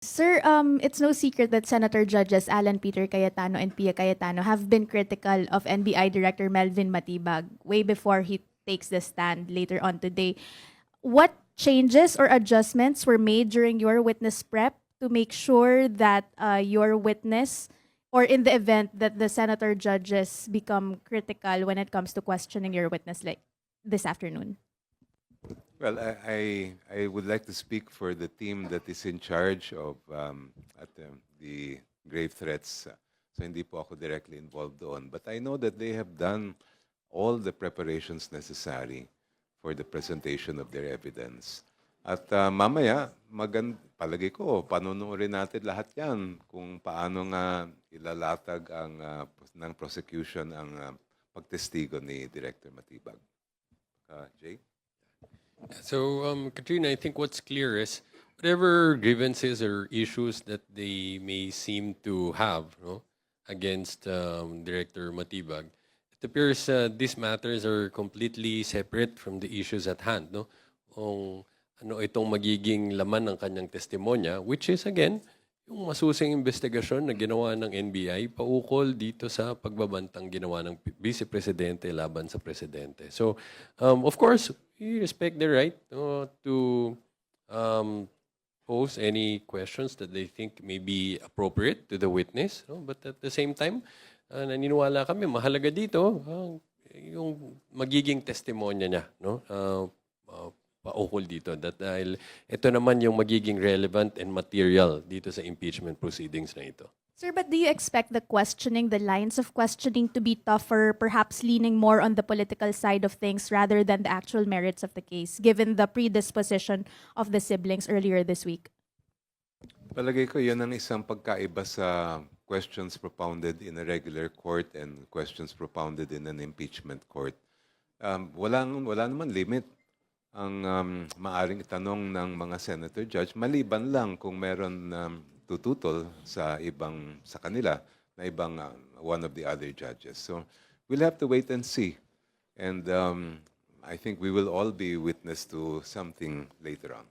Sir, it's no secret that Senator Judges Alan Peter Cayetano and Pia Cayetano have been critical of NBI Director Melvin Matibag way before he takes the stand later on today. What changes or adjustments were made during your witness prep to make sure that your witness, or in the event that the senator judges become critical when it comes to questioning your witness like this afternoon? Well, I would like to speak for the team that is in charge of the grave threats. So hindi po ako directly involved doon. But I know that they have done all the preparations necessary for the presentation of their evidence. At mamaya, palagay ko, panunuorin natin lahat yan kung paano nga ilalatag ng prosecution ang pagtestigo ni Director Matibag. Jay? So, Katrina, I think what's clear is whatever grievances or issues that they may seem to have, no, against Director Matibag, it appears these matters are completely separate from the issues at hand. No? Kung ano itong magiging laman ng kanyang testimonya, which is again, yung masusing investigasyon na ginawa ng NBI paukol dito sa pagbabantang ginawa ng Vice Presidente laban sa Presidente. So, of course, we respect their right to pose any questions that they think may be appropriate to the witness. No? But at the same time, naniniwala kami, mahalaga dito yung magiging testimonya niya. No? Paukol dito. Dahil ito naman yung magiging relevant and material dito sa impeachment proceedings na ito. Sir, but do you expect the lines of questioning to be tougher, perhaps leaning more on the political side of things rather than the actual merits of the case, given the predisposition of the siblings earlier this week? Palagay ko yun ang isang pagkaiba sa questions propounded in a regular court and questions propounded in an impeachment court. Wala naman limit ang maaring itanong ng mga senator judge, maliban lang kung meron tututol sa kanila na ibang one of the other judges. So we'll have to wait and see. And I think we will all be witness to something later on.